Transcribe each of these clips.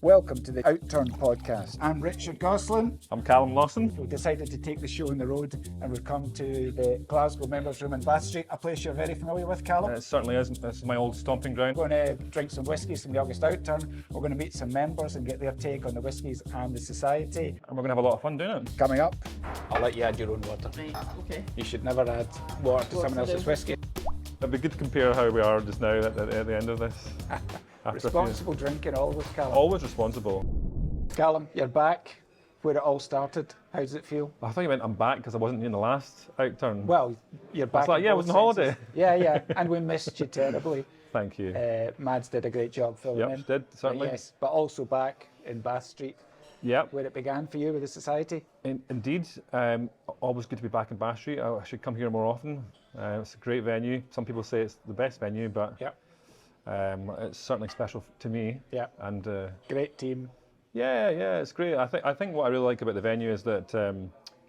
Welcome to the Outturn Podcast. I'm Richard Gosling. I'm Calum Lawson. We decided to take the show on the road and we've come to the Glasgow Members Room in Bath Street, a place you're very familiar with, Calum. It certainly is. This is my old stomping ground. We're going to drink some whiskies from the August Outturn. We're going to meet some members and get their take on the whiskies and the society. And we're going to have a lot of fun doing it. Coming up, I'll let you add your own water. Right, okay. You should never add water to someone else's whiskey. It'd be good to compare how we are just now at the end of this. Responsible drinking always, Calum. Always responsible. Calum, you're back where it all started. How does it feel? I thought you meant I'm back because I wasn't in the last Outturn. Well, you're back. I was like, yeah, I was on holiday. Yeah, and we missed you terribly. Thank you. Mads did a great job filling in. Yep, she did, certainly. Yes, but also back in Bath Street, Yep. where it began for you with the society. Indeed. Always good to be back in Bath Street. I should come here more often. It's a great venue. Some people say it's the best venue, but Yep. it's certainly special to me. Yeah. And Great team. yeah, it's great. I think what I really like about the venue is that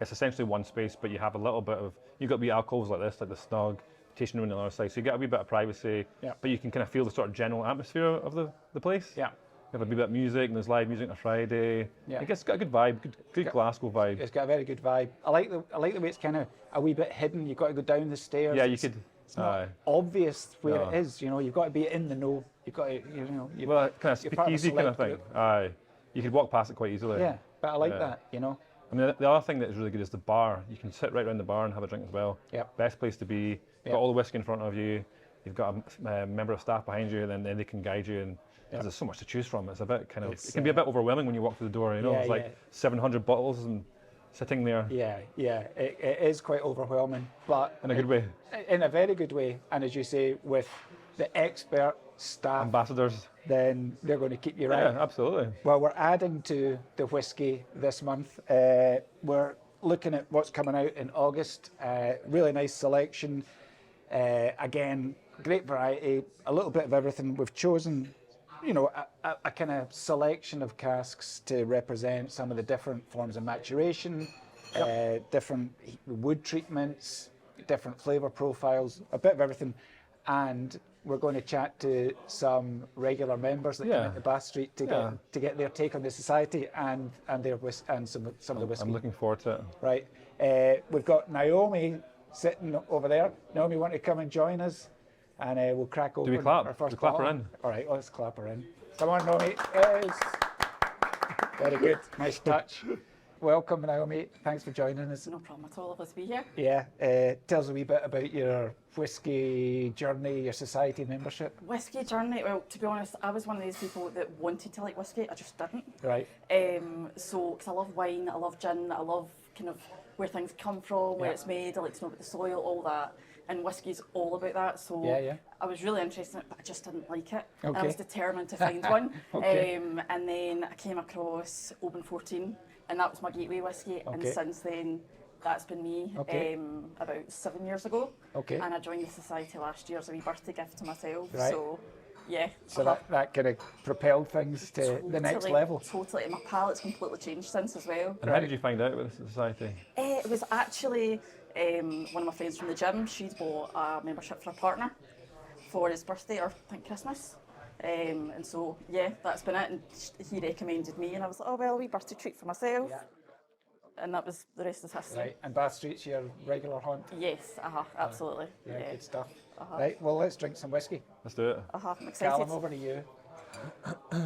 it's essentially one space, but you have a little bit of, you've got wee alcoves like this, like the snug, tasting room on the other side, so you get a wee bit of privacy, Yeah. but you can kind of feel the sort of general atmosphere of the place. Yeah. You have a wee bit of music, and there's live music on a Friday. Yeah. It's got a good vibe, good Glasgow vibe. It's got a very good vibe. I like the way it's kind of a wee bit hidden. You've got to go down the stairs. Yeah, you could. It's not Aye. obvious where No. it is. You know, you've got to be in the know. You've got to, you Well, kind of you're part of a speakeasy kind of select thing. group. Aye. You could walk past it quite easily. Yeah, but I like Yeah. that. You know. I mean, the other thing that is really good is the bar. You can sit right around the bar and have a drink as well. Yep. Best place to be. You've Yep. got all the whiskey in front of you. You've got a member of staff behind you, and then they can guide you. And 'cause there's so much to choose from. It's a bit kind of. It's, It can be a bit overwhelming when you walk through the door. You know, Yeah, it's like yeah. 700 bottles and sitting there Yeah, it is quite overwhelming, but in a good way. in a very good way. And as you say, with the expert staff, Ambassadors. then they're going to keep you right. Yeah, absolutely. Well, we're adding to the whiskey this month. We're looking at what's coming out in August. Really nice selection. Again, great variety, a little bit of everything. We've chosen, you know, a kind of selection of casks to represent some of the different forms of maturation, different wood treatments, different flavour profiles, a bit of everything. And we're going to chat to some regular members that come into Bath Street to get their take on the society and some of the whiskey. I'm looking forward to it. Right. We've got Naomi sitting over there. Naomi, want to come and join us? And we'll crack open we clap? our first Do we clap her bottle. in? All right, let's clap her in. Come on, Naomi. Yes. Very good. Nice touch. Welcome, Naomi. Thanks for joining us. No problem at all, lovely to be here. Yeah. Tell us a wee bit about your whiskey journey, your society membership. Whiskey journey, well, to be honest, I was one of these people that wanted to like whiskey, I just didn't. Right. Because I love wine, I love gin, I love kind of where things come from, where Yeah. it's made, I like to know about the soil, all that. And whiskey's all about that, so Yeah. I was really interested in it, but I just didn't like it. And I Okay. was determined to find one. Okay. And then I came across Open 14, and that was my gateway whiskey. And Okay. since then, that's been me. Okay. About 7 years ago. Okay. And I joined the society last year as a wee birthday gift to myself. Right. So, yeah. So that kind of propelled things to the next level. Totally. And my palate's completely changed since as well. And how did you find out about the society? It was actually one of my friends from the gym. She'd bought a membership for her partner for his birthday or I think Christmas. And so, yeah, that's been it. And he recommended me, and I was like, oh, well, a wee birthday treat for myself. Yeah. And that was the rest is history. Right. And Bath Street's your regular haunt. Yes, absolutely. Yeah, good stuff. Right. Well, let's drink some whiskey. Let's do it. I'm excited. Calum, over to you.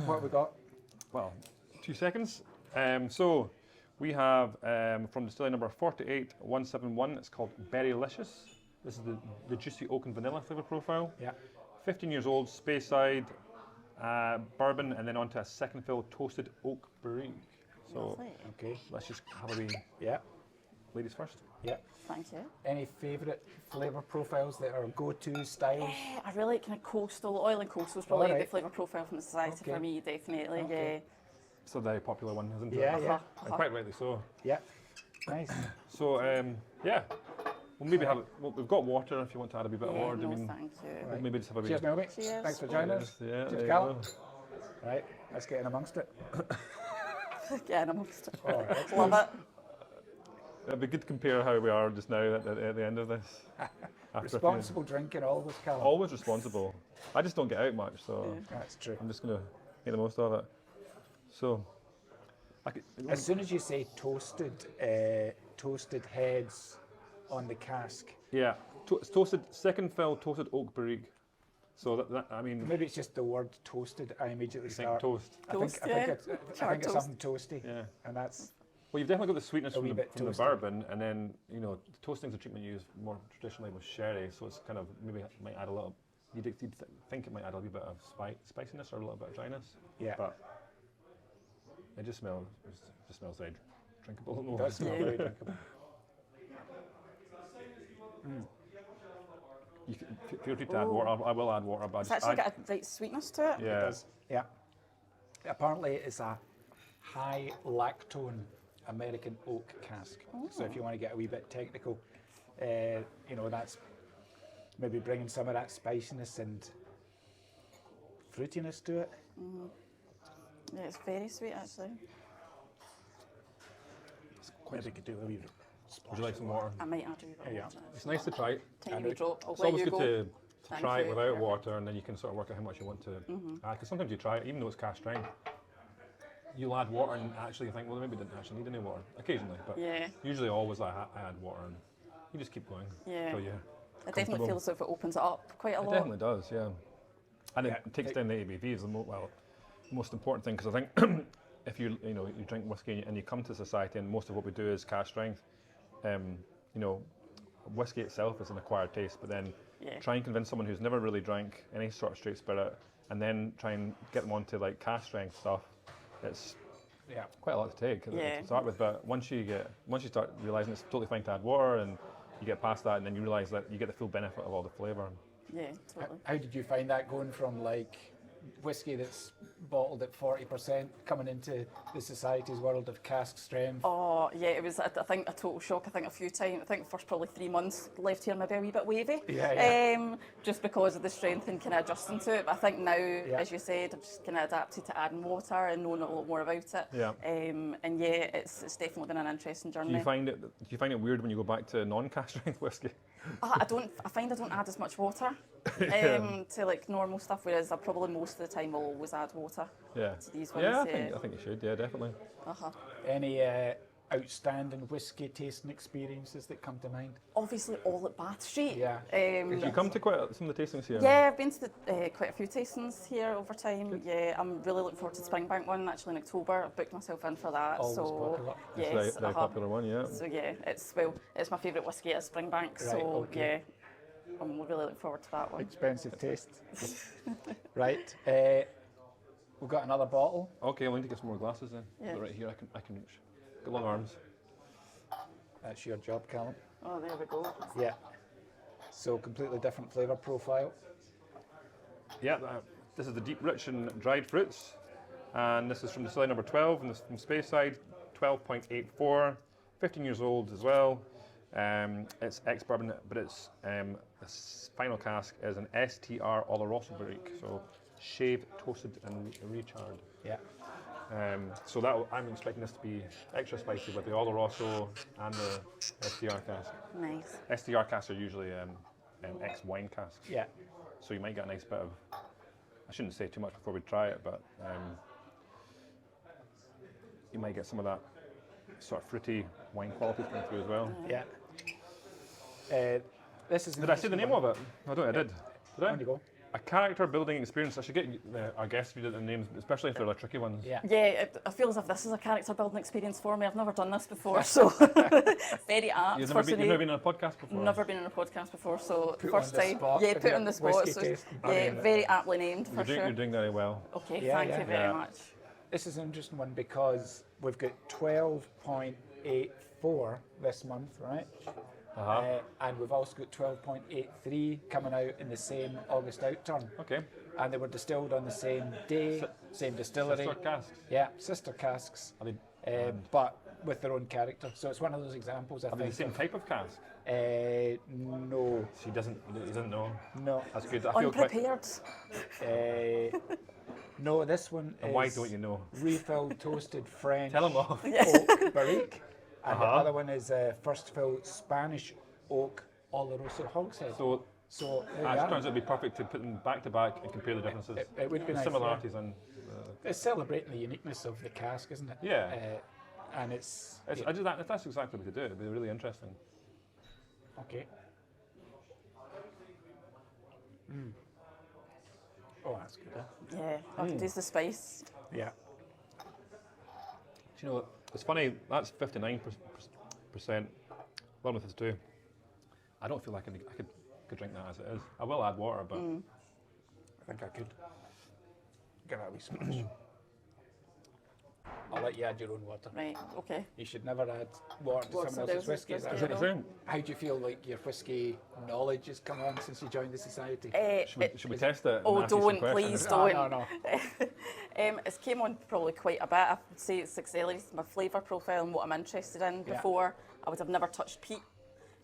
What have we got? Well, 2 seconds. So we have from distillery number 48171. It's called Berrylicious. This is the juicy oak and vanilla flavour profile. Yeah. 15 years old, Speyside, bourbon, and then onto a second fill toasted oak barrique. So Lovely. Okay. let's just have a wee Yeah. ladies first. Yeah. Thank you. Any favourite flavour profiles that are go-to styles? I really like kind of coastal, oil and coastal is probably Alright. the flavour profile from the society Okay. for me, definitely. Okay. It's a very popular one, isn't it? Yeah. And quite rightly so. Yeah. Nice. So yeah, we'll maybe have it. Well, we've got water if you want to add a wee bit of water. No, I mean, thank you. we'll maybe just have a wee. Cheers, Naomi. Cheers. Thanks for joining us. Yeah, Cheers, there you Calum. go. Right. Let's get in amongst it. Yeah, and amongst it. All right. Love it. It'd be good to compare how we are just now at the end of this. After a few- Responsible drinking always, Calum. Always responsible. I just don't get out much, so That's true. I'm just going to make the most of it. So, As soon as you say toasted heads on the cask, yeah, it's toasted, second fill toasted oak barrique. So I mean, maybe it's just the word toasted. I immediately I think start. toast. I think Charred it's toast. something toasty, Yeah. and that's Well, you've definitely got the sweetness A from wee the bit from the toasty. bourbon, and then the toasting's a treatment used more traditionally with sherry. So it's kind of maybe might add a little. You'd think it might add a wee bit of spiciness or a little bit of dryness. yeah. But it just smells like drinkable. It does smell very drinkable. You can, feel free to add water. I will add water, but It's actually got a right sweetness to it. yeah. It does. Yeah. Apparently, it's a high lactone American oak cask. So if you want to get a wee bit technical, that's maybe bringing some of that spiciness and fruitiness to it. Yeah, it's very sweet actually. Maybe could do a wee Would you like some water? I might add a wee bit Yeah. of water. It's nice to try it. Tiny wee drop. I'll It's let always you good go. to Thank try it you. without Perfect. water, and then you can sort of work out how much you want to add. Because sometimes you try it, even though it's cast strength, you'll add water and actually think, well, maybe didn't actually need any water. Occasionally, but Yeah. usually always I add water, and you just keep going. Yeah. Till you It definitely comfortable. feels as if it opens it up quite a It lot. definitely does, yeah. And Yeah, it takes down the ABV is the most important thing, because I think if you drink whiskey and you come to society, and most of what we do is cast strength, whiskey itself is an acquired taste, but then Yeah. try and convince someone who's never really drank any sort of straight spirit, and then try and get them onto like cast strength stuff. It's Yeah. quite a lot to take Yeah. to start with, but once you start realising it's totally fine to add water, and you get past that, and then you realise that you get the full benefit of all the flavour. Yeah, totally. How did you find that going from like whiskey that's bottled at 40% coming into the society's world of cask strength? Oh, yeah, it was, I think, a total shock. I think a few times, I think the first probably 3 months left here maybe a wee bit wavy. Yeah. Just because of the strength and kind of adjusting to it. But I think now, as you said, I've just kind of adapted to adding water and knowing a lot more about it. Yeah. And yeah, it's definitely been an interesting journey. Do you find it weird when you go back to non-cast strength whiskey? I find I don't add as much water to like normal stuff, whereas I probably most of the time will always add water Yeah. to these ones. Yeah, I think you should. Yeah, definitely. Any outstanding whiskey tasting experiences that come to mind? Obviously, all at Bath Street. Yeah. Did you come to quite some of the tastings here? Yeah, I've been to quite a few tastings here over time. Yeah, I'm really looking forward to the Springbank one actually in October. I've booked myself in for that. Always so popular. It's a yes, very popular one, yeah. So yeah, it's my favourite whiskey at Springbank. So okay. yeah, I'm really looking forward to that one. Expensive taste. Right. We've got another bottle. Okay, I'll need to get some more glasses then. Yeah. Right here, I can reach. Got long arms. That's your job, Calum. Oh, there we go. Yeah. So completely different flavour profile. Yeah, this is the deep, rich and dried fruits, and this is from distillery number 12, and this is from Speyside, 12.84, 15 years old as well. It's ex-bourbon, but it's this final cask is an STR Oloroso barrique, so shaved, toasted, and recharred. Yeah. So I'm expecting this to be extra spicy with the Oloroso and the STR cask. Nice. STR casks are usually ex-wine casks. Yeah. So you might get a nice bit of, I shouldn't say too much before we try it, but you might get some of that sort of fruity wine qualities coming through as well. Yeah. This is. Did I say the name of it? I don't think I did. Did I? On you go. A character building experience. I should get our guests to read the names, especially if they're the tricky ones. Yeah. Yeah, I feel as if this is a character building experience for me. I've never done this before, so very apt. You've for never been on a podcast before? Never been on a podcast before, so Put first on the time. spot Yeah, with put your on the spot. whiskey So, taste. yeah, very aptly named for You're sure. doing very well. Okay, Yeah, thank yeah. you very Yeah. much. This is an interesting one because we've got 12.84 this month, right? And we've also got 12.83 coming out in the same August Outturn. Okay. And they were distilled on the same day, same distillery. Sister casks. Yeah, sister casks, Are they, but with their own character. So it's one of those examples, I are they the think. same type of cask? No, He doesn't know. no. That's good. I feel quite. Unprepared. No, this one And is why don't you know? refilled toasted French Tell him off. oak barrique. And the other one is first fill Spanish oak Oloroso hogshead. So there you it are. turns out to be perfect to put them back to back and compare the differences. It would be nice, Similarities and it's celebrating the uniqueness of the cask, isn't it? Yeah. And it's That's exactly what we could do. It'd be really interesting. okay. Oh, that's good. Huh? Yeah, I can taste the spice. Yeah. Do you know, it's funny, that's 59%. Along with this too. I don't feel like I could drink that as it is. I will add water, but I think I could. Give that a wee smash. I'll let you add your own water. Right, okay. You should never add water to What's someone else's whiskey. Is that whiskey, right? no? Same. How do you feel like your whiskey knowledge has come on since you joined the society? Should we test it? Oh, and ask you some don't, questions? please don't. No. It's came on probably quite a bit. I would say it's accelerated my flavour profile and what I'm interested in. Yeah. Before, I would have never touched peat.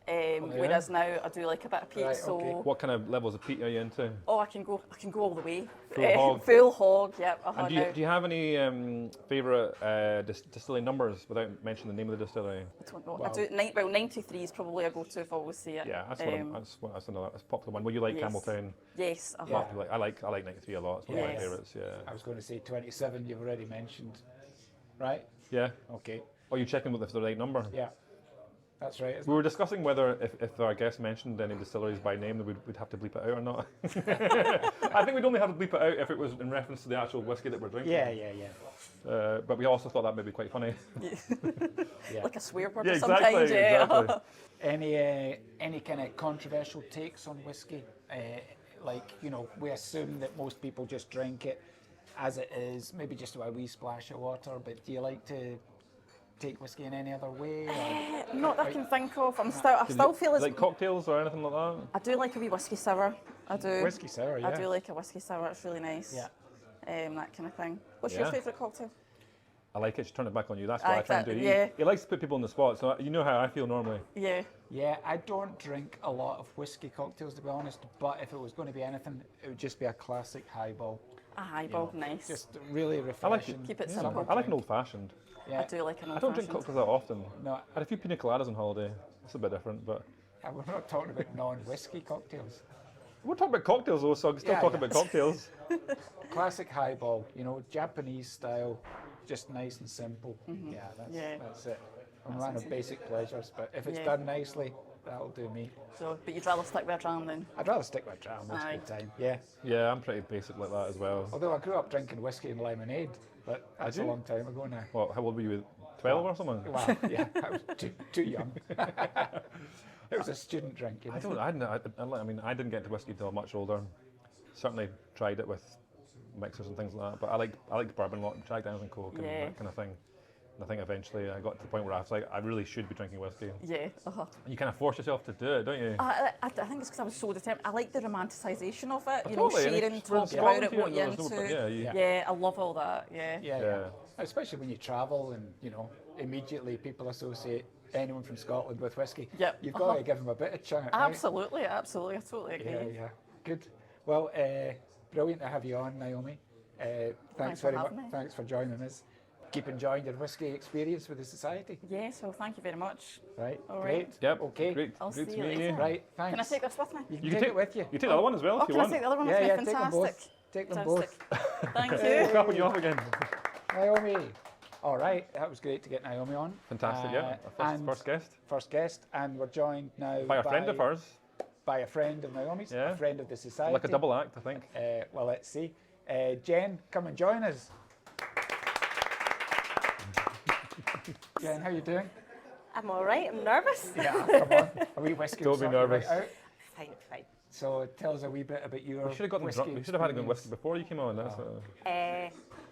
Whereas now I do like a bit of peat. Right, so okay. What kind of levels of peat are you into? oh, I can go all the way. Full hog? Full hog, yep. And do you have any favourite distillery numbers without mentioning the name of the distillery? I don't know. I do 93 is probably a go-to if I always see it. Yeah, that's another popular one. Well, you like Yes. Campbelltown. Yes. Yeah. I like 93 a lot. It's one of my Yes. favourites. Yeah. I was going to say 27, you've already mentioned. Right? Yeah. Okay. Are you checking if it's the right number? Yeah. That's right. We were discussing whether if our guest mentioned any distilleries by name, that we'd have to bleep it out or not. I think we'd only have to bleep it out if it was in reference to the actual whiskey that we're drinking. Yeah. But we also thought that may be quite funny. Yeah. Like a swear word Yeah, sometimes. Yeah. exactly. Any kind of controversial takes on whiskey? Like, you know, we assume that most people just drink it as it is, maybe just a wee splash of water, but do you like to take whiskey in any other way? Or? Not that I can think of. I still feel as like cocktails or anything like that. I do like a wee whiskey sour. I do. Whiskey sour, yeah. I do like a whiskey sour. It's really nice. Yeah. That kind of thing. What's your Yeah. favourite cocktail? I like it. Just turn it back on you. That's what I try and do. Yeah. He likes to put people on the spot, so you know how I feel normally. Yeah. Yeah, I don't drink a lot of whiskey cocktails, to be honest, but if it was going to be anything, it would just be a classic highball. A highball, nice. Just really I like refreshing. Keep it Yeah. simple. I like an old fashioned. Yeah. I do like an I old don't drink fashioned. cocktails that often. No, I had a few pina coladas on holiday. That's a bit different, but we're not talking about non-whiskey cocktails. we're talking about cocktails though, so I can still Yeah, talk yeah. about cocktails. Classic highball, you know, Japanese style, just nice and simple. Yeah, Yeah. that's it. I'm a man of basic pleasures, but if it's Yeah. done nicely, that'll do me. So, but you'd rather stick with a dram then? I'd rather stick with dram most Aye. of the time. Yeah. Yeah, I'm pretty basic like that as well. Although I grew up drinking whiskey and lemonade, but that's a you? long time ago now. What? How old were you? 12 or something? Well, yeah, I was too young. It was a student drink, you know. I mean, I didn't get into whiskey until much older. Certainly tried it with mixers and things like that. But I liked bourbon a lot, Jack Daniels and Coke and Yeah. that kind of thing. And I think eventually I got to the point where I was like, I really should be drinking whiskey. Yeah. And you kind of force yourself to do it, don't you? I think it's because I was so determined. I like the romanticisation of it, you Totally, know, and sharing, it's- well, talking about it, Scotland what you're here, there's no- into. yeah, you- Yeah, I love all that. Yeah. Yeah. Especially when you travel and, you know, immediately people associate anyone from Scotland with whiskey. Yep. You've got to give them a bit of chat. Right? Absolutely. I totally agree. Yeah. Good. Well, brilliant to have you on, Naomi. Thanks for very much. having me. Thanks for joining us. Keep enjoying your whiskey experience with the society. Yeah, so thank you very much. Right. All Great. right. Yep. Okay. Great. I'll Great see to you meet later. you. Right. Thanks. Can I take this with me? You can take it with you. You take the other one as well Oh, if you can I want. take the other one Yeah, with yeah. me? Take them Fantastic. both. Take them Fantastic. both. Thank We'll you. crap on you off again. Naomi. All right. That was great to get Naomi on. Fantastic, yeah. Our and first guest. First guest, and we're joined now By a friend of ours. by a friend of Naomi's, Yeah. a friend of the society. Like a double act, I think. Well, let's see. Jen, come and join us. Jen, how you doing? I'm all right. I'm nervous. Yeah, come on. A wee whiskey. will Don't be sort you right nervous. out. Fine, fine. So tell us a wee bit about your We should have got them whiskey drunk. We should have had a good experience. whiskey before you came on. That's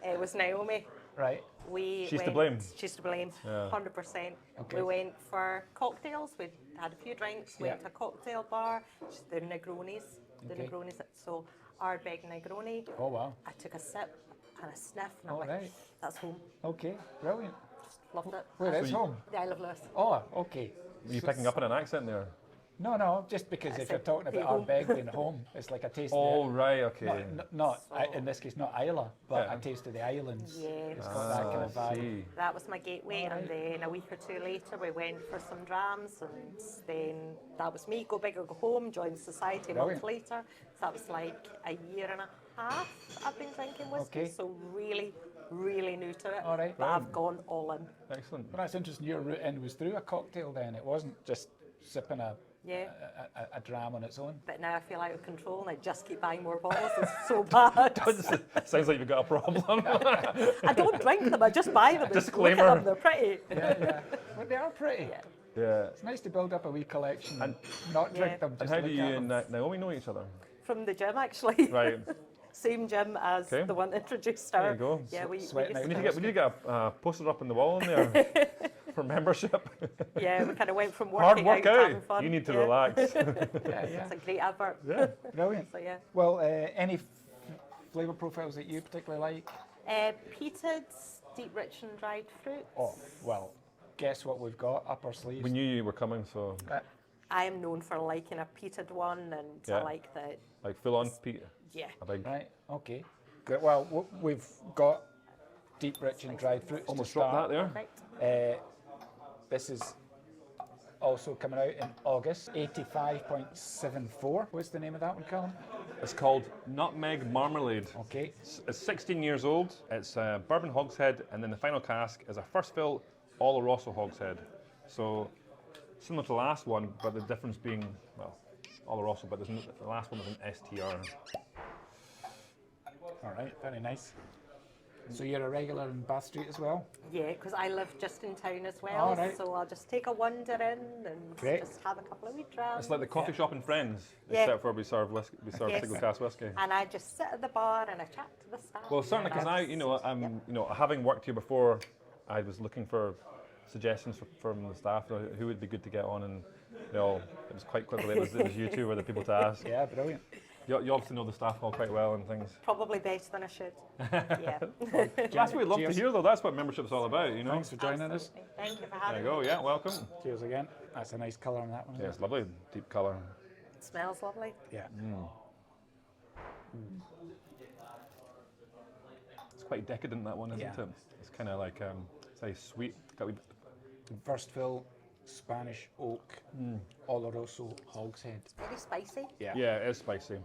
It was Naomi. Right. We She's to went, blame. She's to blame. Yeah. 100%. Okay. We went for cocktails. We had a few drinks. Went Yeah. to a cocktail bar. The Negronis. The Okay. Negronis. So our big Negroni. Oh, wow. I took a sip and a sniff, and I'm All like, right. that's home. Okay, brilliant. Loved it. Where is you- home? The Isle of Lewis. Oh, okay. Were you picking up on an accent there? No, just because if you're said talking about hey, our home. beg being home, it's like a taste Oh, of the... right, okay. In this case, not Isla, but Yeah. a taste of the islands. Yeah. It's got that kind of I vibe. see. That was my gateway, and then a week or two later we went for some drams, and then that was me, go big or go home, join society a month Brilliant. later. So that was like a year and a half I've been drinking whiskey, Okay. so really, really new to it. All right. But I've gone all in. Excellent. Well, that's interesting. Your route in was through a cocktail then. It wasn't just sipping Yeah. a dram on its own. But now I feel out of control and I just keep buying more bottles. It's so bad. Sounds like you've got a problem. I don't drink them, I just buy them. Disclaimer. Look at them, they're pretty. Yeah. But they are pretty. Yeah. Yeah. It's nice to build up a wee collection and And- not drink Yeah. them. And Just how do look you at and them. Naomi know each other? From the gym, actually. Right. Same gym as Okay. the one that introduced her. There you go. Yeah, we Sweating used We out need to get a poster up on the wall in there for membership. Yeah, we kind of went from Hard working work out to out. having fun. You need to Yeah. relax. Yeah. It's a great advert. Yeah. Brilliant. So yeah. Well, any flavour profiles that you particularly like? Peated, deep, rich and dried fruit. Oh, well, guess what we've got up our sleeves. We knew you were coming, so I am known for liking a peated one, and Yeah. I like the like full on Pete. yeah. A big. Right, okay. Good. Well, we've got deep, rich and dried fruits Almost to dropped start. that there. Right. This is also coming out in August, 85.74. What's the name of that one, Calum? It's called Nutmeg Marmalade. Okay. It's 16 years old. It's a bourbon hogshead, and then the final cask is a first fill Oloroso hogshead. So similar to the last one, but the difference being, well, Oloroso, but the last one was an STR. All right, very nice. So you're a regular in Bath Street as well? Yeah, because I live just in town as well, All right. so I'll just take a wander in and Great. just have a couple of wee drams. It's like the coffee shop in Friends, Yeah. except for we serve whiskey, we serve Yes. single cask whiskey. And I just sit at the bar and I chat to the staff. Well, certainly because I, having worked here before, I was looking for suggestions from the staff who would be good to get on, and it was quite quickly it was you two were the people to ask. Yeah, brilliant. You obviously know the staff all quite well and things. Probably better than I should. Yeah. That's what we love to Cheers. hear, though. That's what membership's all about, you know. Thanks for joining us. Thank you for There having you go. me. Yeah, welcome. Cheers again. That's a nice colour on that one. Yeah, it's lovely, deep colour. It smells lovely. Yeah. It's quite decadent, that one, isn't Yeah. it? It's kind of like say sweet. Got a wee- First fill, Spanish oak, Oloroso hogshead. Very spicy. Yeah. Yeah, it is spicy.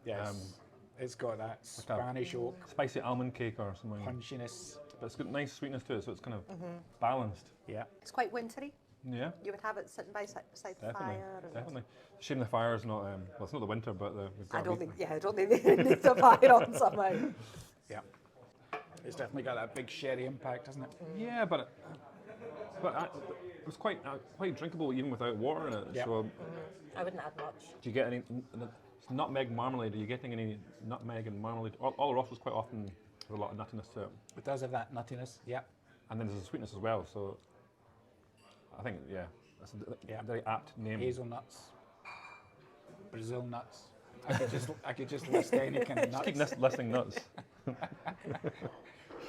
Yes. It's got that a- Spanish oak Spicy almond cake or something. punchiness. But it's got nice sweetness to it, so it's kind of balanced. Yeah. It's quite wintry. Yeah, You would have it sitting beside the definitely, fire. And definitely. Shame the fire is not. Well, it's not the winter, but we've got. I a don't wee- think. Yeah, I don't think they need the fire on somehow. Yeah. It's definitely got that big sherry impact, hasn't it? Yeah, but it was quite drinkable even without water in it. Yeah. So, I wouldn't add much. do you get any it's nutmeg marmalade? Are you getting any nutmeg and marmalade? Oloroso's quite often has a lot of nuttiness to it, It does have that nuttiness. Yeah. and then there's a sweetness as well. So, I think that's a very apt name. Hazelnuts, Brazil nuts. I could just list any kind of nuts. Keep listing nuts.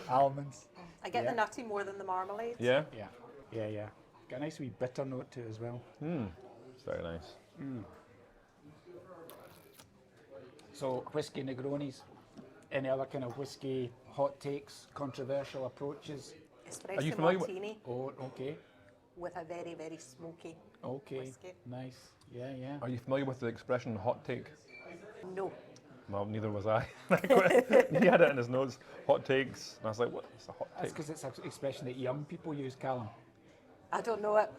Almonds. I get Yeah. the nutty more than the marmalade. Yeah, Yeah. Got a nice wee bitter note to it as well. it's very nice. So whiskey Negronis. Any other kind of whiskey hot takes, controversial approaches? Espresso familiar with- martini Oh, okay. with a very, very smoky. Okay. Whiskey. Nice. Yeah. Are you familiar with the expression hot take? No. No, neither was I. He had it in his notes. Hot takes, and I was like, "What's a hot That's take?" because it's an expression that young people use, Calum. I don't know it.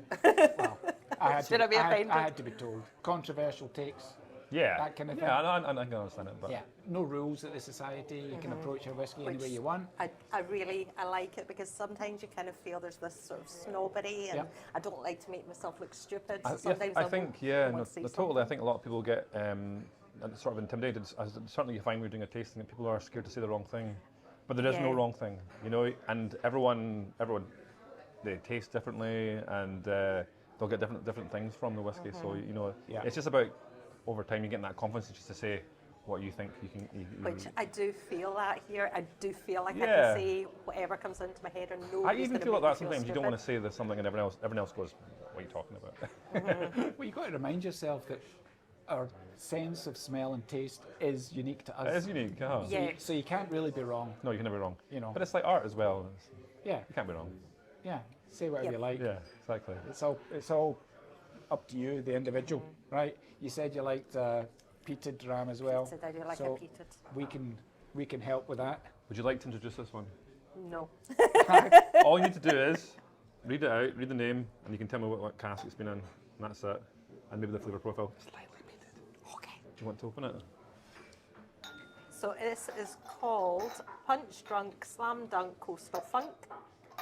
Well, I had Should I be offended? I had to be told. Controversial takes. Yeah, That kind of yeah, I can understand it, but Yeah. No rules at the society. You can approach your whiskey any way you want. I like it because sometimes you kind of feel there's this sort of snobbery, and Yeah. I don't like to make myself look stupid. So I sometimes think, say totally. I think a lot of people get sort of intimidated. Certainly, you find when you're doing a tasting that people are scared to say the wrong thing, but there is no Yeah. wrong thing, you know. And everyone, they taste differently, and they'll get different things from the whiskey. So Yeah. it's just about over time you getting that confidence just to say what you think you can. Which I do feel that here. I do feel like I Yeah. can say whatever comes into my head, and I nobody's even going to feel make like me that sometimes. You don't stupid. want to say there's something, and everyone else goes, "What are you talking about?" Well, you've got to remind yourself that our sense of smell and taste is unique to us. It is unique. Huh? Yeah. So you can't really be wrong. No, you can never be wrong. You know. But it's like art as well. Yeah. You can't be wrong. Yeah. Say whatever Yep. you like. Yeah, exactly. It's all up to you, the individual, right? You said you liked peated dram as well. Peated, I do like so a peated. we can help with that. Would you like to introduce this one? No. All you need to do is read it out, read the name, and you can tell me what cask it's been in, and that's it. And maybe the flavour profile. Slightly peated. Okay. Do you want to open it? So this is called Punch Drunk Slam Dunk Coastal Funk.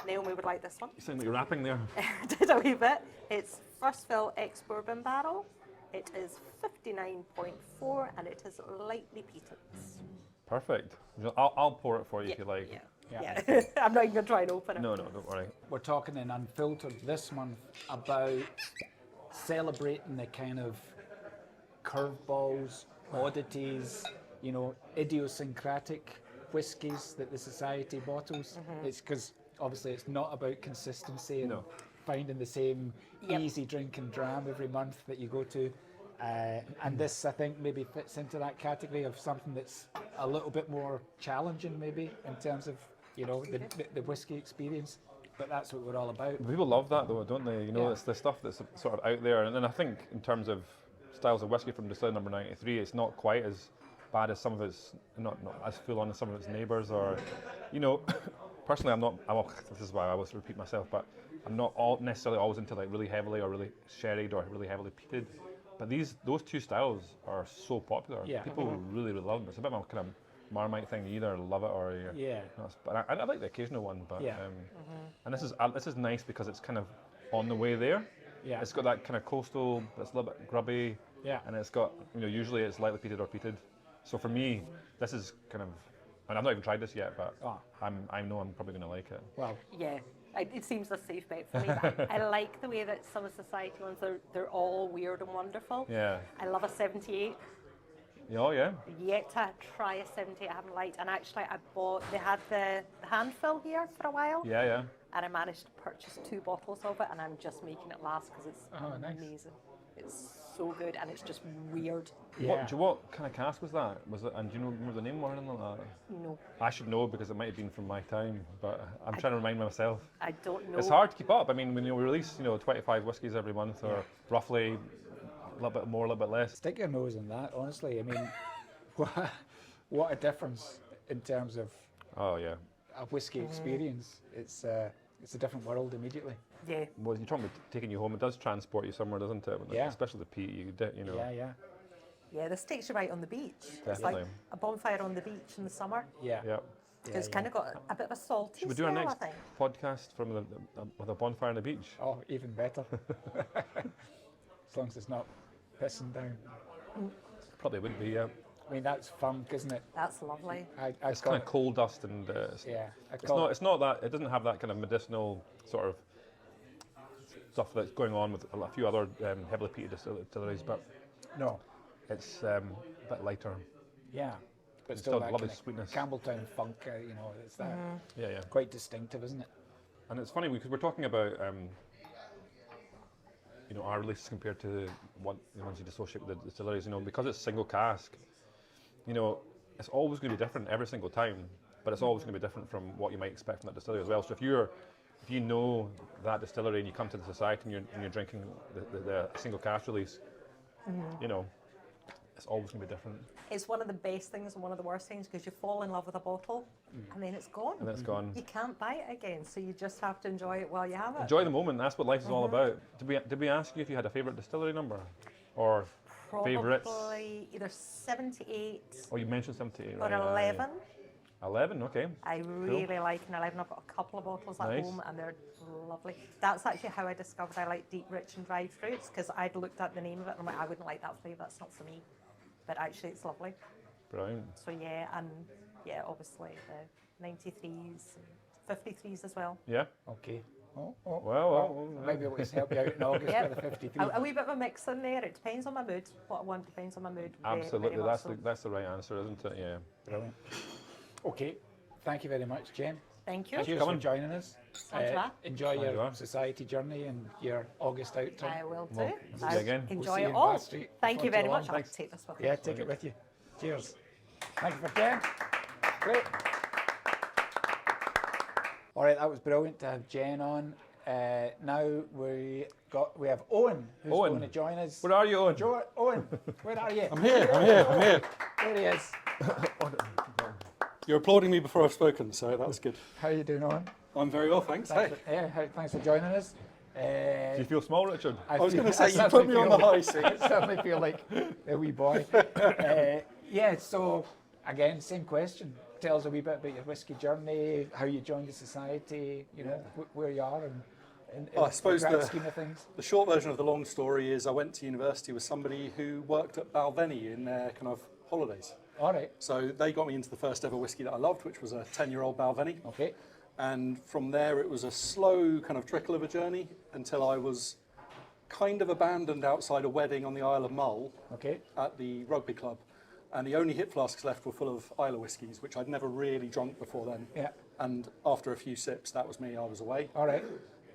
Naomi would like this one. You sound like you're rapping there. Did a wee bit. It's first fill ex-bourbon barrel. It is 59.4 and it is lightly peated. Perfect. I'll pour it for you if you like. Yeah. I'm not even going to try and open it. No, don't worry. We're talking in Unfiltered this month about celebrating the kind of curveballs, oddities, you know, idiosyncratic whiskies that the society bottles. It's because obviously it's not about consistency and finding the same easy drinking dram every month that you go to. And this, I think, maybe fits into that category of something that's a little bit more challenging, maybe, in terms of, you know, the whiskey experience. But that's what we're all about. People love that though, don't they? You know, Yeah. it's the stuff that's sort of out there. And then I think in terms of styles of whiskey from distillery number 93, it's not quite as bad as some of its, not as full on as some of its neighbours, or, you know, personally this is why I always repeat myself, but I'm not necessarily always into like really heavily or really sherried or really heavily peated. But those two styles are so popular. Yeah. People really love them. It's a bit of a kind of Marmite thing. You either love it or you're not. But I like the occasional one. But and this is nice because it's kind of on the way there. Yeah. It's got that kind of coastal. It's a little bit grubby. Yeah. And it's got, you know, usually it's lightly peated or peated. So for me, this is kind of, and I've not even tried this yet, but I know I'm probably going to like it. Well, Yeah, it seems a safe bet for me. But I like the way that some of society ones, they're all weird and wonderful. Yeah. I love a 78. Oh yeah. Yet to try a 78 I haven't liked. And actually they had the handfill here for a while. Yeah. And I managed to purchase 2 bottles of it and I'm just making it last because it's nice. amazing. It's so good and it's just weird. yeah. What kind of cask was that? Was it? And do you remember the name or anything like that? No, I should know because it might have been from my time, but I'm trying to remind myself. I don't know. It's hard to keep up. I mean, when we release, 25 whiskies every month, or roughly a little bit more, a little bit less. Stick your nose in that, honestly. I mean, what a difference in terms of Oh yeah. a whiskey experience. It's a different world immediately. Yeah. Well, you're talking about taking you home. It does transport you somewhere, doesn't it? Yeah. Especially the peat. You know. Yeah. Yeah, this takes you right on the beach. It's Definitely. like a bonfire on the beach in the summer. Yeah. Yeah. It's kind of got a bit of a salty Should we do our smell, next I think. podcast from with a bonfire on the beach? Oh, even better. As long as it's not pissing down. Probably would be. Yeah. I mean, that's funk, isn't it? That's lovely. It's kind of coal dust and. It's not that. It doesn't have that kind of medicinal sort of stuff that's going on with a few other heavily peated distilleries, but No. it's a bit lighter. Yeah. But It's still still that lovely kind of sweetness. Campbelltown funk, it's that Yeah. quite distinctive, isn't it? And it's funny because we're talking about our releases compared to the ones you'd associate with the distilleries. Because it's single cask. It's always going to be different every single time, but it's always going to be different from what you might expect from that distillery as well. So if you know that distillery and you come to the society and you're drinking the single cask release, it's always going to be different. It's one of the best things and one of the worst things because you fall in love with a bottle and then it's gone. And it's gone. You can't buy it again, so you just have to enjoy it while you have it. Enjoy the moment. That's what life is all about. Did we ask you if you had a favourite distillery number or favourites? Probably either 78 Oh, you mentioned 78, or right? 11. 11, okay. I really like an 11. I've got a couple of bottles at Nice. home and they're lovely. That's actually how I discovered I like deep, rich and dried fruits because I'd looked at the name of it and I'm like, I wouldn't like that flavour, that's not for me. But actually it's lovely. Brilliant. So obviously the 93s, 53s as well. Yeah. Okay. Well, maybe we'll help you out in August Yep. with the 53. A wee bit of a mix in there. It depends on my mood. What I want depends on my mood. absolutely. Very much so. That's the right answer, isn't it? Yeah. Brilliant. Okay. Thank you very much, Jen. Thank you. Cheers coming. for joining us. Sounds right. Enjoy There you your are. society journey and your August outturn. I will do. Well, see you again. We'll Enjoy see you it in all. Bath Street Thank before you very too much. long. I'll take this with me. Yeah, take it with you. Cheers. Thank you for Jen. Great. All right, that was brilliant to have Jen on. now we have Owen, who's Owen. going to join us. Where are you, Owen? Owen, where are you? I'm here. There he is. You're applauding me before I've spoken, so that's good. How are you doing, Owen? I'm very well, thanks. Hey. Thanks for joining us. Do you feel small, Richard? I was going to say, you certainly put me on feel the high seat. I certainly feel like a wee boy. So again, same question. Tell us a wee bit about your whiskey journey, how you joined the society, where you are, and I suppose the grand scheme of things. The short version of the long story is I went to university with somebody who worked at Balvenie in their kind of holidays. All right. So they got me into the first ever whiskey that I loved, which was a 10-year-old Balvenie. Okay. And from there, it was a slow kind of trickle of a journey until I was kind of abandoned outside a wedding on the Isle of Mull Okay. at the rugby club. And the only hip flasks left were full of Isla whiskies, which I'd never really drunk before then. Yeah. And after a few sips, that was me, I was away. All right.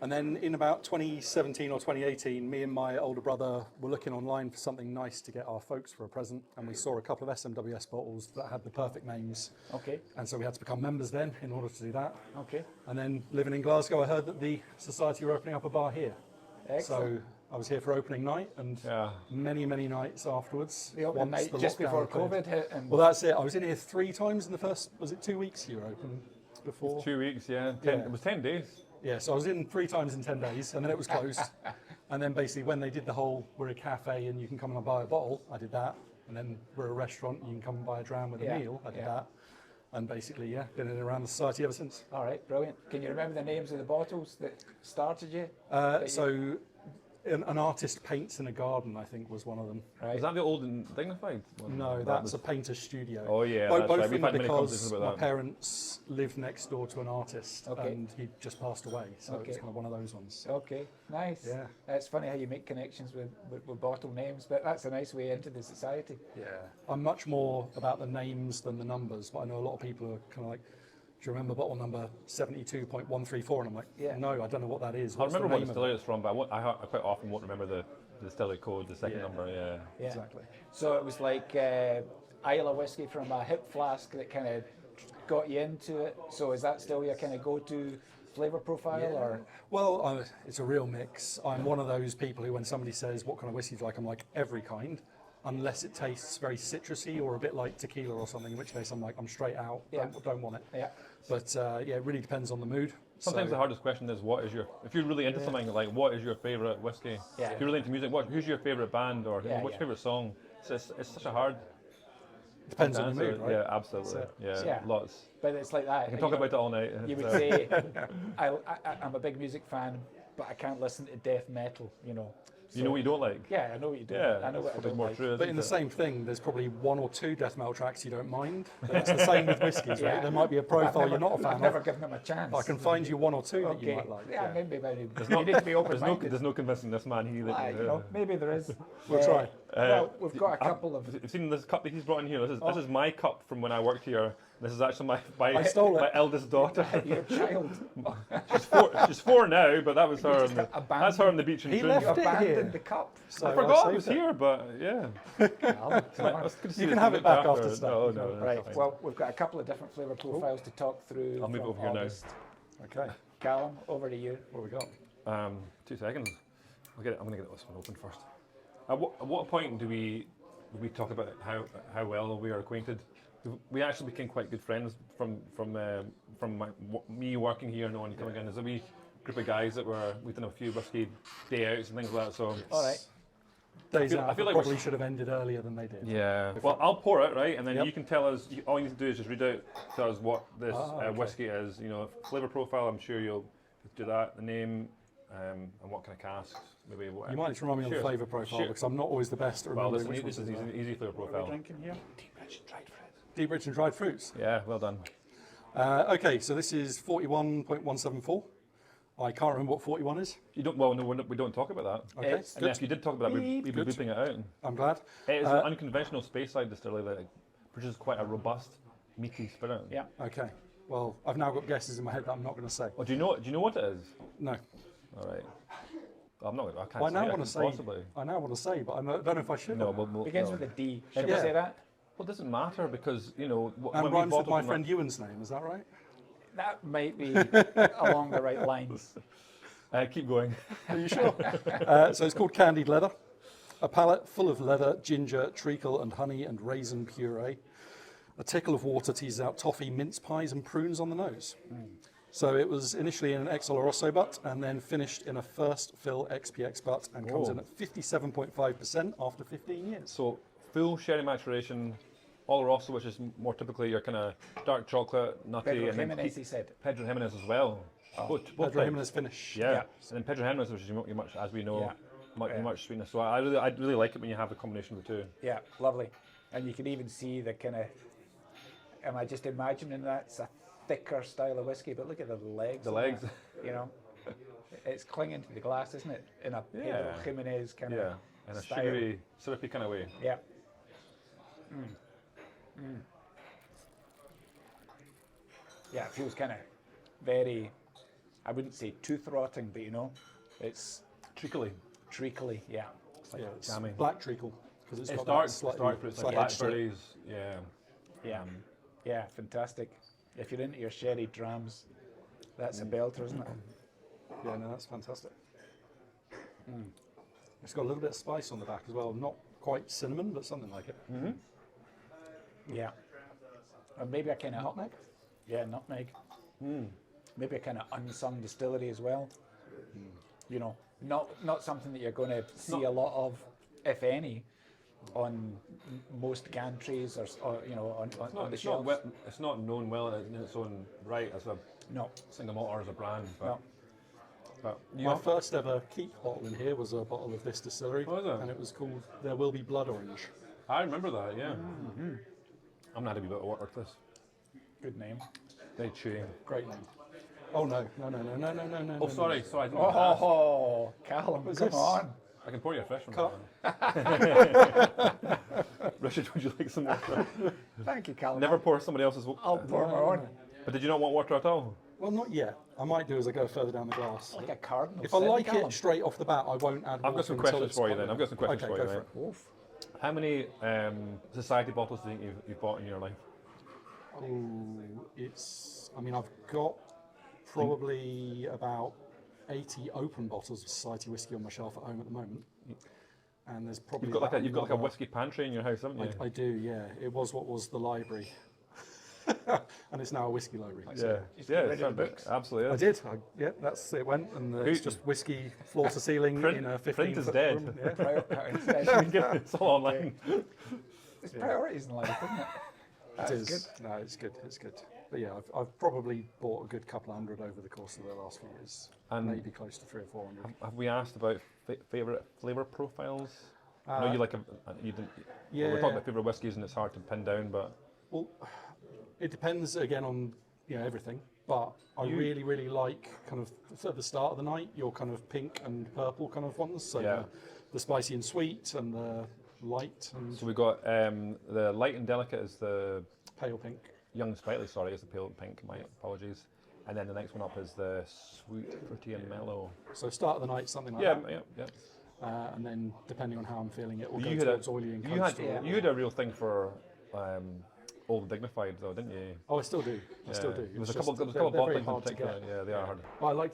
And then in about 2017 or 2018, me and my older brother were looking online for something nice to get our folks for a present. And we saw a couple of SMWS bottles that had the perfect names. Okay. And so we had to become members then in order to do that. Okay. And then living in Glasgow, I heard that the society were opening up a bar here. Excellent. So I was here for opening night and many, many nights afterwards. The opening night just before COVID hit. And Well, that's it. I was in here 3 times in the first, was it 2 weeks you were open before? 2 weeks, yeah. It was 10 days. Yeah, so I was in 3 times in 10 days, and then it was closed. And then basically when they did the whole, we're a cafe and you can come and buy a bottle, I did that. And then we're a restaurant, you can come and buy a dram with a meal, I did that. And basically, been in and around the society ever since. all right, brilliant. Can you remember the names of the bottles that started you? So an artist paints in a garden, I think, was one of them. Right. Is that the old and dignified one? No, that's a painter's studio. Oh, yeah, Both that's right. of We've them had many conversations because about my that. parents lived next door to an artist, Okay. and he just passed away. So it was Okay. kind of one of those ones. Okay, nice. Yeah. It's funny how you make connections with bottle names, but that's a nice way into the society. Yeah, I'm much more about the names than the numbers, but I know a lot of people are kind of like, do you remember bottle number 72.134? And I'm like, no, I don't know what that is. I What's the remember what name of distillery it? it's from, but I quite often won't remember the distillery code, the second Yeah. number, Yeah. Exactly. So it was like Isla whiskey from a hip flask that kind of got you into it. So is that still your kind of go-to flavour profile, or? Well, it's a real mix. I'm one of those people who, when somebody says, what kind of whiskey do you like? I'm like, every kind, unless it tastes very citrusy or a bit like tequila or something, in which case I'm like, I'm straight out, don't want it. Yeah. But it really depends on the mood. Sometimes So- the hardest question is, if you're really into something, like, what is your favourite whiskey? Yeah. If you're really into music, who's your favourite band, or what's your favourite song? It's such a hard Depends on answer. the mood, right? Yeah, absolutely. Yeah. Lots. But it's like that. I can talk about it all night. You would So- say, I'm a big music fan, but I can't listen to death metal, You know what you don't like? Yeah, I know what you do. Yeah, I know what I probably don't more like. true. But in the same thing, there's probably 1 or 2 death metal tracks you don't mind. But it's the same with whiskies, right? There might be a profile you're not a I've fan never of. given them a chance. I can find you 1 or 2 that you Okay. might like. Yeah, maybe you no- need to be open-minded. There's no convincing this man. Maybe there is. We'll try. Well, we've got a couple of. You've seen this cup that he's brought in here. This is my cup from when I worked here. This is actually I stole it. my eldest daughter. Your child. She's 4 now, but that was her. just got That's her on the beach in He June. left You it here. abandoned the cup. So I forgot it saved was here, but yeah. It's good to see You it can have it back after No, stuff. no, that's Right. fine. Well, we've got a couple of different flavour profiles to talk through. I'll move from over here now. August. Okay, Calum, over to you. what have we got? 2 seconds. I'm going to get this one open first. At what point do we talk about how well we are acquainted? We actually became quite good friends from me working here and Owen coming in. There's a wee group of guys we've done a few whiskey day outs and things like that. So All right. Days I out feel like probably we're- should have ended earlier than they did. yeah. Well, I'll pour it, right, and then Yep. you can tell us. All you need to do is just read out, tell us what this Okay. whiskey is. Flavour profile. I'm sure you'll do that. The name, and what kind of casks. Maybe what. You might need to remind me on the Cheers. flavour profile Cheers. because I'm not always the best at Well, remembering this which is ones are easy flavour What are profile. we drinking here? Deep rich and dried fruits. Yeah, well done. Okay, so this is 41.174. I can't remember what 41 is. You don't. Well, no, we don't talk about that. Okay, It's And if you did talk about that, we'd be Good. beeping it out. I'm glad. It is an unconventional Speyside distillery that produces quite a robust, meaty spirit. Yeah. Okay, well, I've now got guesses in my head that I'm not going to say. Oh, do you know what it is? No. All right. I'm not. I can't Well, I say now it, want to say. possibly. I now want to say, but I don't know if I should. No, or not. we'll Begins no. with a D. Should we Yeah. say that? Well, it doesn't matter because when And we rhymes with bottled my them- friend Ewan's name. Is that right? That might be along the right lines. Keep going. Are you sure? So it's called Candied Leather. A palate full of leather, ginger, treacle and honey and raisin puree. A tickle of water teases out toffee, mince pies and prunes on the nose. So it was initially in an XL Oloroso butt and then finished in a first fill XPX butt and comes in at 57.5% after 15 years. So full sherry maturation, Oloroso, which is more typically your kind of dark chocolate, nutty, Pedro and then Jimenez, he said. Pedro Jimenez as well. Both Pedro types. Jimenez finish. Yeah. Yeah. And then Pedro Jimenez, which is much, as we know, Yeah. much sweetness. So I really like it when you have the combination of the two. Yeah, lovely. And you can even see the kind of, am I just imagining that's a thicker style of whiskey, but look at the legs. The on legs. that, you know, it's clinging to the glass, isn't it? In a Pedro Yeah. Jimenez kind Yeah. of In a style. sugary, syrupy kind of way. Yeah. Yeah, it feels kind of very, I wouldn't say tooth-rotting, but you know, it's Treacly. treacly, yeah. Yeah, it's jammy. black treacle because It's got dark, that slightly, but it's like slight edge to it. blackberries. Yeah. Yeah, yeah, fantastic. If you're into your sherry drams, that's a belter, isn't it? Yeah, no, that's fantastic. It's got a little bit of spice on the back as well. Not quite cinnamon, but something like it. Yeah. Or maybe a kind of Nutmeg? Yeah, nutmeg. Maybe a kind of unsung distillery as well. You know, not something that you're going to see a lot of, if any, on most gantries or you know on the shelves. It's not known well in its own right as a No, single malt or as a brand. But, no. but you My have- first ever keep bottle in here was a bottle of this distillery, Oh, is it? and it was called There Will Be Blood Orange. I remember that. Yeah. I'm not a bit of work with this. Good name. Very chewy. Great name. Oh no. Oh, sorry. I didn't Oh, Calum, What's come this? on. I can pour you a fresh one. Cut. Richard, would you like some water? Thank you, Calum. Never pour somebody else's water. I'll pour my own. But did you not want water at all? Well, not yet. I might do as I go further down the glass. Like a cardinal. If I sin, like Calum. it straight off the bat, I won't add water. I've got some until questions it's for you quite then. I've got some questions okay, for you. go Then. for it. Oof. How many society bottles do you think you've bought in your life? Oh, it's. I mean, I've got probably about 80 open bottles of society whiskey on my shelf at home at the moment, and there's probably You've got like about a another- whiskey pantry in your house, haven't you? I do, yeah. It was what was the library, and it's now a whiskey library. yeah, Just yeah, get rid it's of the books. absolutely. I Is. did. Yeah, that's it. Went and it's Who- just whiskey floor to ceiling Print- in a print 15 is foot dead. room. Yeah. It's all online. It's priorities in life, isn't it? That's It is. good. No, it's good. It's good. But yeah, I've probably bought a good couple hundred over the course of the last few years. And- maybe close to 300 or 400. Have we asked about favourite flavour profiles? I know you like you didn't. yeah. We're talking about favourite whiskies and it's hard to pin down, but Well, it depends again on everything. But I really like kind of at the start of the night your kind of pink and purple kind of ones. So Yeah. the spicy and sweet and the light and so we got the light and delicate is the pale pink. young and sprightly. Sorry, is the pale pink. My apologies. And then the next one up is the sweet, fruity, and mellow. So start of the night something like Yeah, that. yeah. And then depending on how I'm feeling, it will go You had a- towards oily and You had coastal. you had a real thing for Old and Dignified though, didn't you? Oh, I still do. I still do. There was It's a couple just- of they're bottles very in hard to particular. get. Yeah, they are hard. Well, I like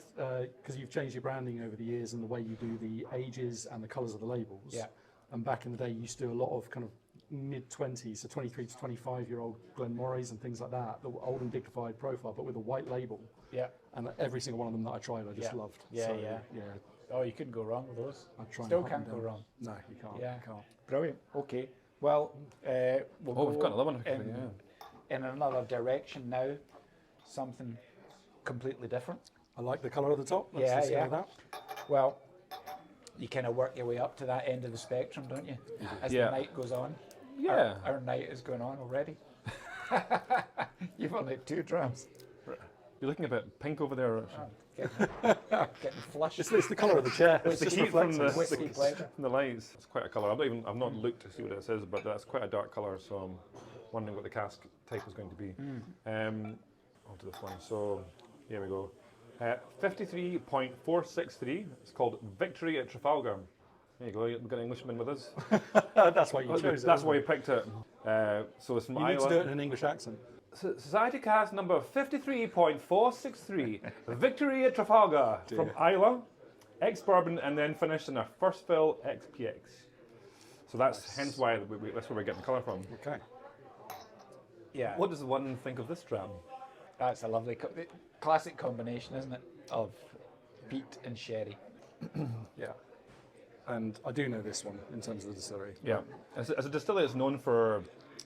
because you've changed your branding over the years and the way you do the ages and the colours of the labels. Yeah. And back in the day, you used to do a lot of kind of mid-20s, so 23 to 25-year-old Glenmorrays and things like that, the old and dignified profile, but with a white label. Yeah. And every single one of them that I tried, I just Yeah. loved. Yeah, so, yeah. yeah. Oh, you couldn't go wrong with those. I try and Still hunt can't them go down. wrong. No, you can't. Yeah. You can't. Brilliant. Okay. Well, we'll Oh, go we've got another one. in another direction now. Something completely different. I like the colour of the top. Let's Yeah, just go yeah. with that. Well, you kind of work your way up to that end of the spectrum, don't you? As Yeah. the night goes on. Yeah. Our night is going on already. You've only had 2 drums. You're looking a bit pink over there. Getting flushed. It's the colour of the chair. It's the just heat from reflecting. the, Whiskey pleasure. from the lights. It's quite a colour. I've not looked to see what it says, but that's quite a dark colour. So I'm wondering what the cask type is going to be. I'll do this one. So here we go. 53.463. It's called Victory at Trafalgar. There you go. We've got an Englishman with us. That's why you chose it. That's wasn't why it? we picked it. So it's from You need to Iowa. do it in an English accent. Society cask number 53.463, Victory at Trafalgar from Islay, ex-bourbon, and then finished in a first fill ex-PX. So that's hence why that's where we're getting the colour from. Okay. Yeah. What does one think of this dram? That's a lovely, classic combination, isn't it? Of peat and sherry. Yeah. And I do know this one in terms of the distillery. Yeah, as a distillery, it's known for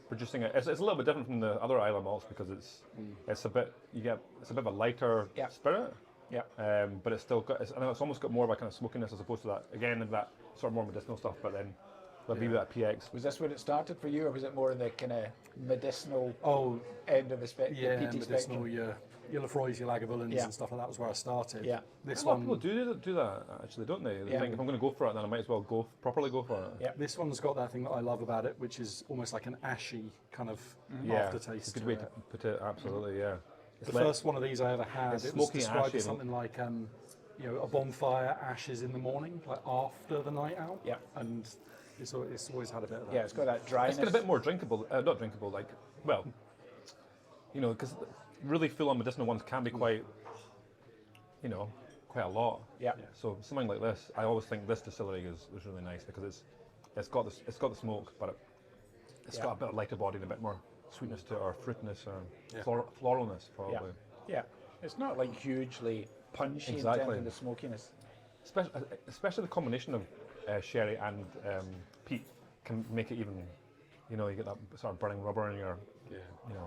producing it. It's a little bit different from the other Islay malts because it's a bit of a lighter spirit. Yeah. But it's still got. I know it's almost got more of a kind of smokiness as opposed to that. Again, that sort of more medicinal stuff. But then there'll be that PX. Was this when it started for you, or was it more in the kind of medicinal end of the spectrum? Yeah, peaty medicinal, spectrum? your Lafroys, your Lagavulins Yeah. and stuff like that was where I started. Yeah. This A lot of one, people do that actually, don't they? They Yeah. think if I'm going to go for it, then I might as well properly go for it. Yeah. this one's got that thing that I love about it, which is almost like an ashy kind of Yeah, aftertaste. it's a good way to put it. Absolutely, yeah. The first one of these I ever had, it's it was smoky, described ashy, as something like a bonfire, ashes in the morning, like after the night out. Yeah. And it's always had a bit of that. Yeah, it's got that dryness. It's got a bit more drinkable, not drinkable, like, well, because really full-on medicinal ones can be quite, quite a lot. Yeah. So something like this, I always think this distillery is really nice because it's got the smoke, but it's got a bit of lighter body and a bit more sweetness to it, or fruitiness, or floralness probably. Yeah. It's not like hugely punchy in Exactly. terms of the smokiness. Especially the combination of sherry and peat can make it even, you get that sort of burning rubber in your,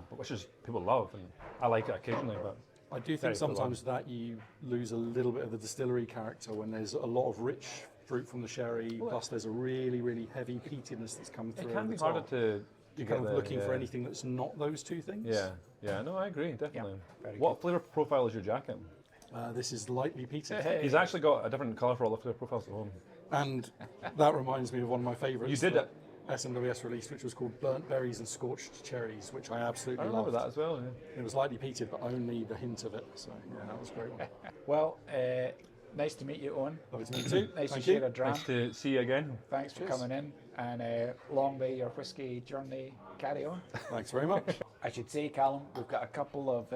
but which is people love, and I like it occasionally, but I do very think full on. sometimes that you lose a little bit of the distillery character when there's a lot of rich fruit from the sherry, plus there's a really, really heavy peatiness that's come through. it can at be the harder top. to You're get kind of the- looking for yeah. anything that's not those two things. Yeah, no, I agree, definitely. very What flavour profile is your jacket? This is lightly peated. He's actually got a different colour for all the flavour profiles at home. And that reminds me of one of my favourites. You did that it. SMWS released, which was called Burnt Berries and Scorched Cherries, which I absolutely I remember loved. that as well. Yeah. It was lightly peated, but only the hint of it. So yeah, that was a great one. Well, nice to meet you, Owen. Lovely to meet you too. Nice Thank to you. share a dram. Nice to see you again. Thanks for Cheers. coming in, and long may your whiskey journey carry on. Thanks very much. I should say, Calum, we've got a couple of,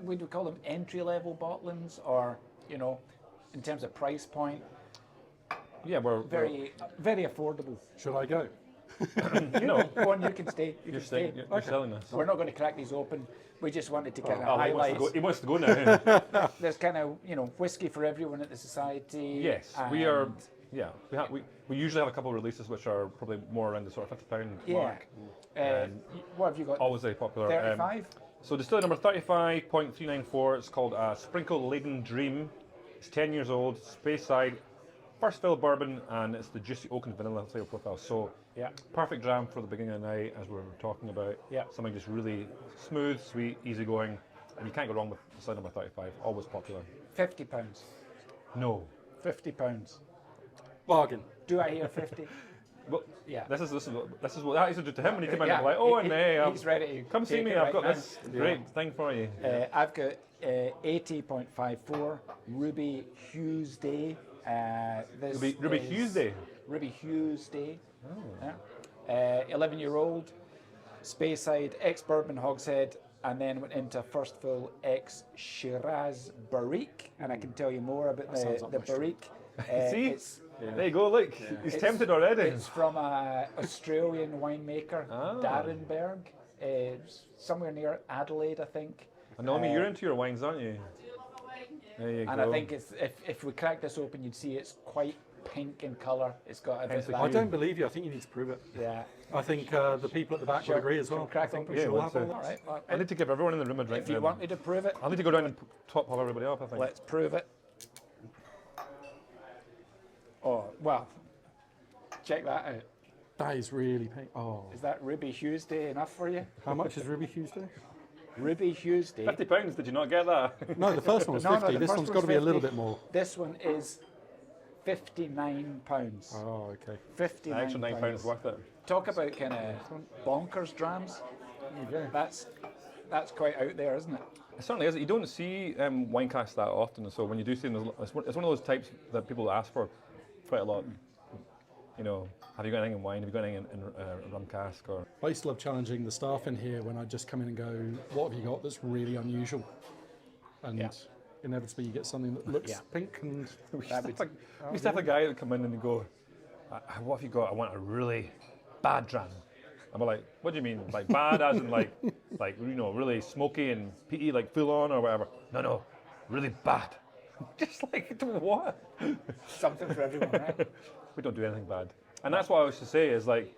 would we call them entry-level bottlings, or, in terms of price point, Yeah, we're very affordable. Should I go? no. Go on, you can stay. You You're can stay. you're selling this. We're not going to crack these open. We just wanted to kind of Oh, highlight. he wants to go now. There's kind of whiskey for everyone at the society. Yes, we are. and Yeah, we usually have a couple of releases which are probably more around the sort of £50 Yeah. mark. What have you got? Always very popular. 35. So distillery number 35.394. It's called a Sprinkle Laden Dream. It's 10 years old. Speyside, first fill bourbon, and it's the juicy oak and vanilla flavour profile. So Yeah. perfect dram for the beginning of the night, as we were talking about. Yeah. Something just really smooth, sweet, easygoing, and you can't go wrong with distillery number 35. Always popular. £50. No. £50. Bargain. Do I hear 50? Well, Yeah. This is what I used to do to him when he came in. Yeah, I'm like, oh, and hey, he's ready to come see take me. it I've right got now. this great thing for you. I've got 80.54 Ruby Hughes Day. This Ruby is Hughes Day. Ruby Hughes Day. Yeah. 11-year-old, Speyside, ex-bourbon hogshead, and then went into first full ex-Shiraz Barrique. And I can tell you more about sounds up the my street. Barrique. See? It's, There you go. Look, he's tempted already. It's from an Australian winemaker, Ah. Darrenberg, somewhere near Adelaide, I think. Naomi, you're into your wines, aren't you? There you And go. I think it's if we crack this open, you'd see it's quite pink in colour. It's got a bit Hence of the that. I don't believe you. I think you need to prove it. Yeah. I think the people at the back Sure. would agree as Shall well. we crack I think open? we Yeah, should let's have do. all All that. right. Well, I need to give everyone in the room a drink. if you now. want me to prove it, I'll need to go down and top everybody up, I think. let's prove it. Oh well, check that out. That is really pink. Oh, Is that Ruby Hughes Day enough for you? how much is Ruby Hughes Day? Ruby Hughes Day. £50, did you not get that? No, the first one was No, no, 50. the This first one's got one's to be a little 50. bit more. This one is £59. Oh, okay. An extra £9 £59. worth it. Talk about kind of bonkers drams. There you go. That's quite out there, isn't it? It certainly is. You don't see wine casks that often, so when you do see them, it's one of those types that people ask for quite a lot. you know, have you got anything in wine? Have you got anything in a rum cask? Or I used to love challenging the staff in here when I just come in and go, what have you got that's really unusual? And inevitably you get something that looks pink and... we used to have a guy that would come in and go, what have you got? I want a really bad dram. And we're like, what do you mean? Like bad as in like you know, really smoky and peaty, like full on or whatever? No, really bad. Just like, what? Something for everyone, right? We don't do anything bad. And that's what I was to say is like,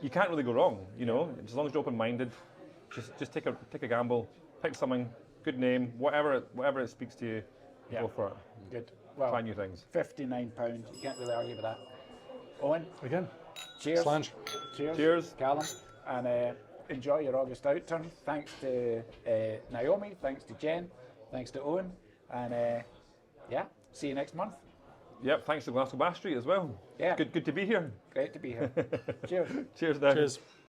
you can't really go wrong, you know, as long as you're open-minded, just take a gamble, pick something, good name, whatever it speaks to you, go for it. Good. Well, Try new things. £59. You can't really argue with that. Owen, Again, cheers. Slange. Cheers. Calum, and enjoy your August outturn. Thanks to Naomi, thanks to Jen, thanks to Owen, and see you next month. Yep, thanks to Glasgow Street as well. Yeah. Good to be here. Great to be here. Cheers. Cheers, Dave. Cheers.